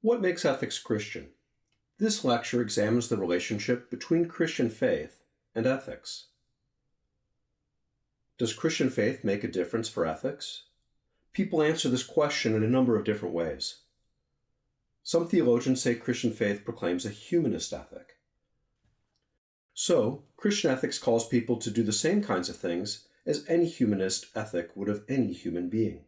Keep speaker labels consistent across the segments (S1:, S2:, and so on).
S1: What makes ethics Christian? This lecture examines the relationship between Christian faith and ethics. Does Christian faith make a difference for ethics? People answer this question in a number of different ways. Some theologians say Christian faith proclaims a humanist ethic. So, Christian ethics calls people to do the same kinds of things as any humanist ethic would of any human being.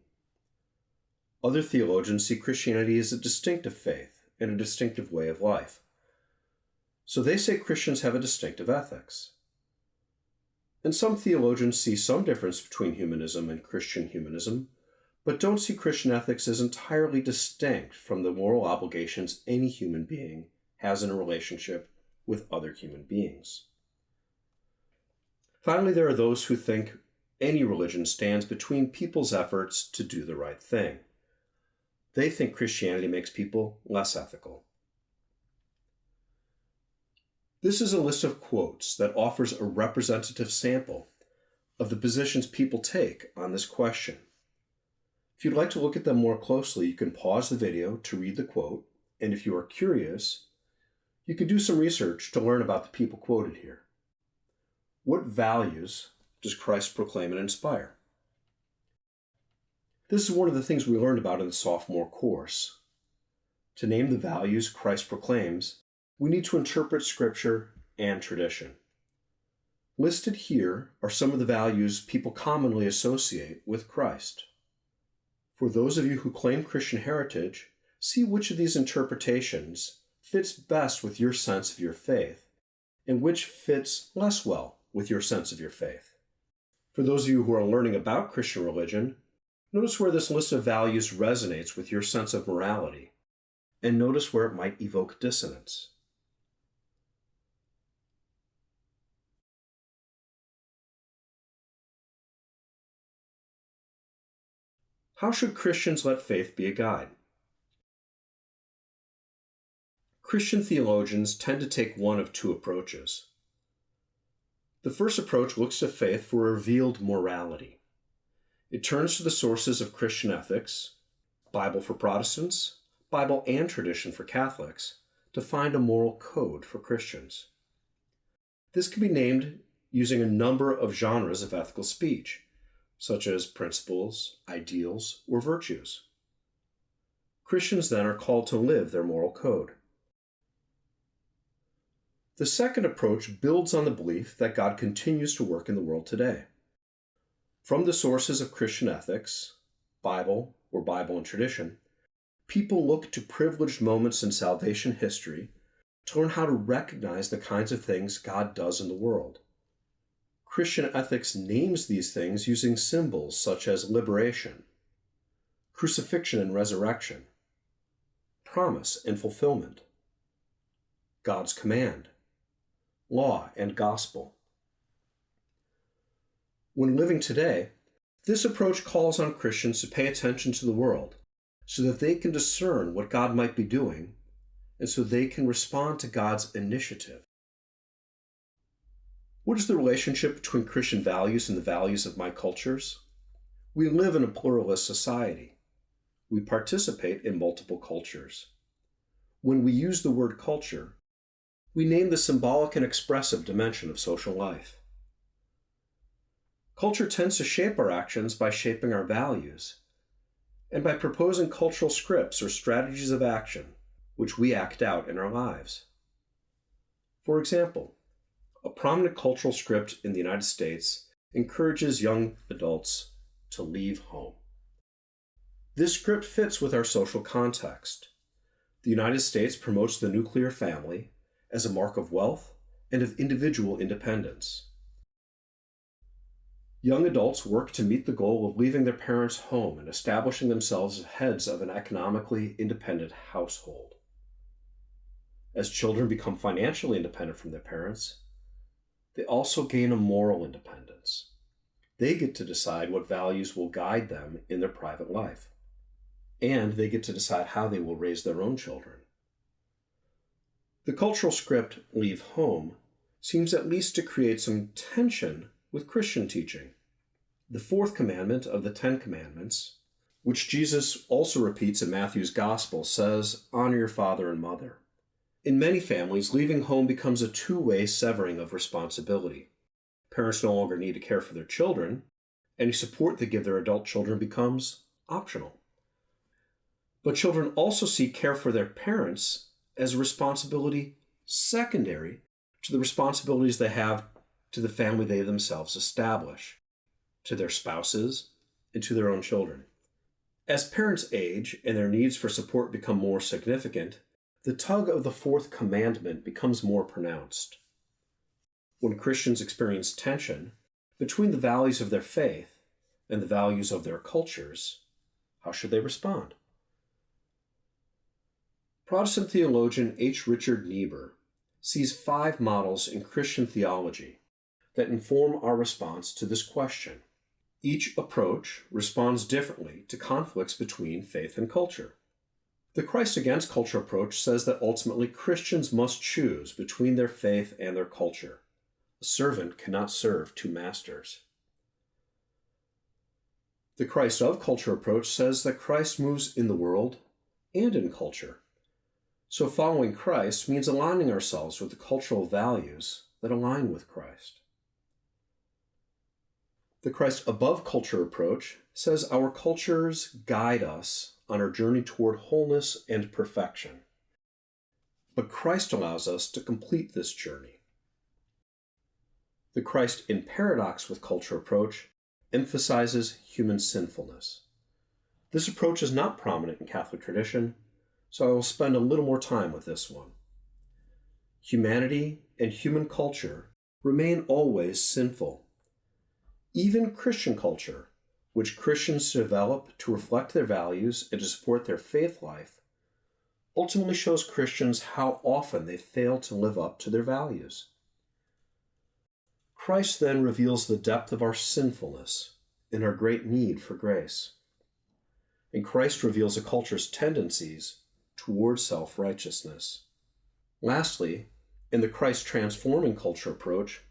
S1: Other theologians see Christianity as a distinctive faith and a distinctive way of life. So they say Christians have a distinctive ethics. And some theologians see some difference between humanism and Christian humanism, but don't see Christian ethics as entirely distinct from the moral obligations any human being has in a relationship with other human beings. Finally, there are those who think any religion stands between people's efforts to do the right thing. They think Christianity makes people less ethical. This is a list of quotes that offers a representative sample of the positions people take on this question. If you'd like to look at them more closely, you can pause the video to read the quote, and if you are curious, you can do some research to learn about the people quoted here. What values does Christ proclaim and inspire? This is one of the things we learned about in the sophomore course. To name the values Christ proclaims, we need to interpret Scripture and tradition. Listed here are some of the values people commonly associate with Christ. For those of you who claim Christian heritage, see which of these interpretations fits best with your sense of your faith, and which fits less well with your sense of your faith. For those of you who are learning about Christian religion, notice where this list of values resonates with your sense of morality, and notice where it might evoke dissonance. How should Christians let faith be a guide? Christian theologians tend to take one of two approaches. The first approach looks to faith for revealed morality. It turns to the sources of Christian ethics, Bible for Protestants, Bible and tradition for Catholics, to find a moral code for Christians. This can be named using a number of genres of ethical speech, such as principles, ideals, or virtues. Christians then are called to live their moral code. The second approach builds on the belief that God continues to work in the world today. From the sources of Christian ethics, Bible or Bible and tradition, people look to privileged moments in salvation history to learn how to recognize the kinds of things God does in the world. Christian ethics names these things using symbols such as liberation, crucifixion and resurrection, promise and fulfillment, God's command, law and gospel. When living today, this approach calls on Christians to pay attention to the world so that they can discern what God might be doing and so they can respond to God's initiative. What is the relationship between Christian values and the values of my cultures? We live in a pluralist society. We participate in multiple cultures. When we use the word culture, we name the symbolic and expressive dimension of social life. Culture tends to shape our actions by shaping our values, and by proposing cultural scripts or strategies of action, which we act out in our lives. For example, a prominent cultural script in the United States encourages young adults to leave home. This script fits with our social context. The United States promotes the nuclear family as a mark of wealth and of individual independence. Young adults work to meet the goal of leaving their parents' home and establishing themselves as heads of an economically independent household. As children become financially independent from their parents, they also gain a moral independence. They get to decide what values will guide them in their private life, and they get to decide how they will raise their own children. The cultural script, leave home, seems at least to create some tension with Christian teaching. The fourth commandment of the Ten Commandments, which Jesus also repeats in Matthew's Gospel, says, "Honor your father and mother." In many families, leaving home becomes a two-way severing of responsibility. Parents no longer need to care for their children. Any support they give their adult children becomes optional. But children also see care for their parents as a responsibility secondary to the responsibilities they have to the family they themselves establish, to their spouses, and to their own children. As parents age and their needs for support become more significant, the tug of the fourth commandment becomes more pronounced. When Christians experience tension between the values of their faith and the values of their cultures, how should they respond? Protestant theologian H. Richard Niebuhr sees 5 models in Christian theology that inform our response to this question. Each approach responds differently to conflicts between faith and culture. The Christ against culture approach says that ultimately Christians must choose between their faith and their culture. A servant cannot serve 2 masters. The Christ of culture approach says that Christ moves in the world and in culture. So following Christ means aligning ourselves with the cultural values that align with Christ. The Christ above culture approach says our cultures guide us on our journey toward wholeness and perfection. But Christ allows us to complete this journey. The Christ in paradox with culture approach emphasizes human sinfulness. This approach is not prominent in Catholic tradition, so I will spend a little more time with this one. Humanity and human culture remain always sinful. Even Christian culture, which Christians develop to reflect their values and to support their faith life, ultimately shows Christians how often they fail to live up to their values. Christ then reveals the depth of our sinfulness and our great need for grace. And Christ reveals a culture's tendencies towards self-righteousness. Lastly, in the Christ transforming culture approach,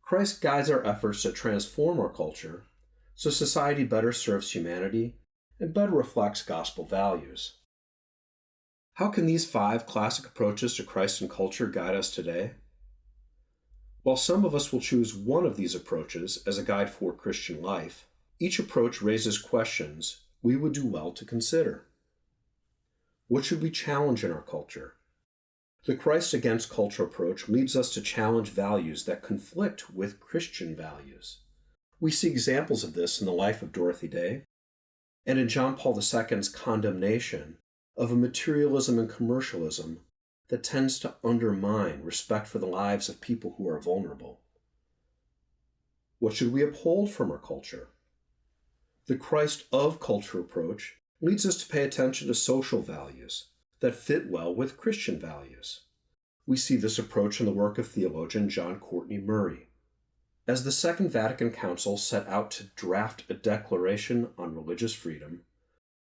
S1: Christ guides our efforts to transform our culture so society better serves humanity and better reflects gospel values. How can these 5 classic approaches to Christ and culture guide us today? While some of us will choose one of these approaches as a guide for Christian life, each approach raises questions we would do well to consider. What should we challenge in our culture? The Christ against culture approach leads us to challenge values that conflict with Christian values. We see examples of this in the life of Dorothy Day and in John Paul II's condemnation of a materialism and commercialism that tends to undermine respect for the lives of people who are vulnerable. What should we uphold from our culture? The Christ of culture approach leads us to pay attention to social values that fit well with Christian values. We see this approach in the work of theologian John Courtney Murray. As the Second Vatican Council set out to draft a declaration on religious freedom,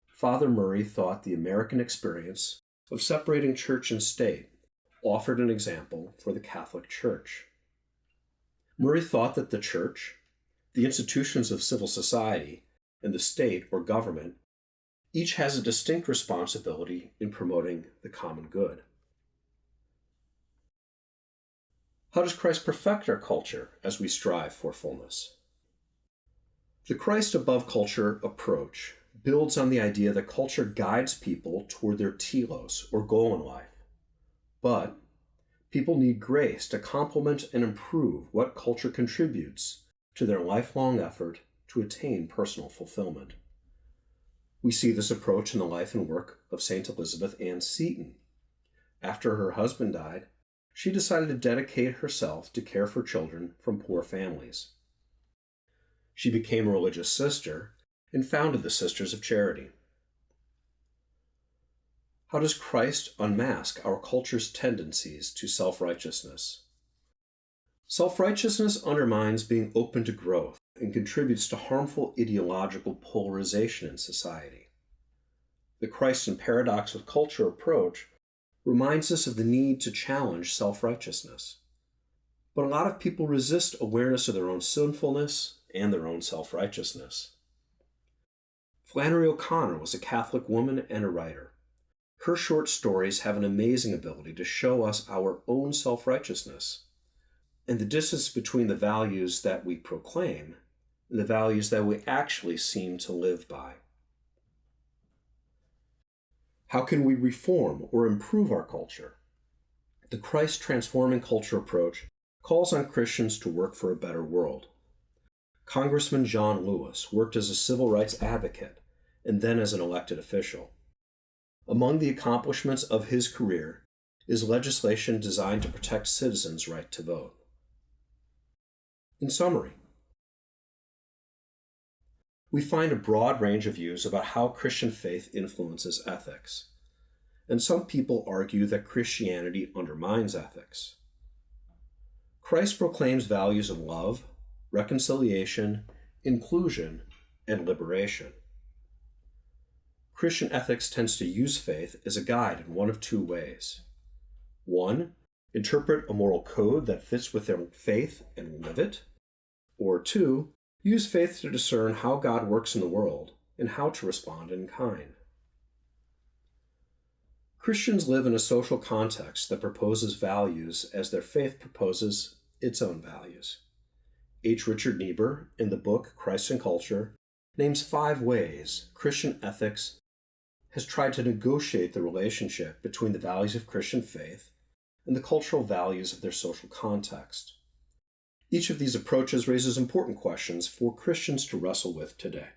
S1: Father Murray thought the American experience of separating church and state offered an example for the Catholic Church. Murray thought that the church, the institutions of civil society, and the state or government each has a distinct responsibility in promoting the common good. How does Christ perfect our culture as we strive for fullness? The Christ above culture approach builds on the idea that culture guides people toward their telos, or goal in life. But people need grace to complement and improve what culture contributes to their lifelong effort to attain personal fulfillment. We see this approach in the life and work of St. Elizabeth Ann Seton. After her husband died, she decided to dedicate herself to care for children from poor families. She became a religious sister and founded the Sisters of Charity. How does Christ unmask our culture's tendencies to self-righteousness? Self-righteousness undermines being open to growth and contributes to harmful ideological polarization in society. The Christ in paradox with culture approach reminds us of the need to challenge self-righteousness. But a lot of people resist awareness of their own sinfulness and their own self-righteousness. Flannery O'Connor was a Catholic woman and a writer. Her short stories have an amazing ability to show us our own self-righteousness and the distance between the values that we proclaim and the values that we actually seem to live by. How can we reform or improve our culture? The Christ Transforming Culture approach calls on Christians to work for a better world. Congressman John Lewis worked as a civil rights advocate and then as an elected official. Among the accomplishments of his career is legislation designed to protect citizens' right to vote. In summary, we find a broad range of views about how Christian faith influences ethics, and some people argue that Christianity undermines ethics. Christ proclaims values of love, reconciliation, inclusion, and liberation. Christian ethics tends to use faith as a guide in one of two ways. 1. Interpret a moral code that fits with their faith and live it. Or 2. Use faith to discern how God works in the world and how to respond in kind. Christians live in a social context that proposes values as their faith proposes its own values. H. Richard Niebuhr, in the book Christ and Culture, names 5 ways Christian ethics has tried to negotiate the relationship between the values of Christian faith and the cultural values of their social context. Each of these approaches raises important questions for Christians to wrestle with today.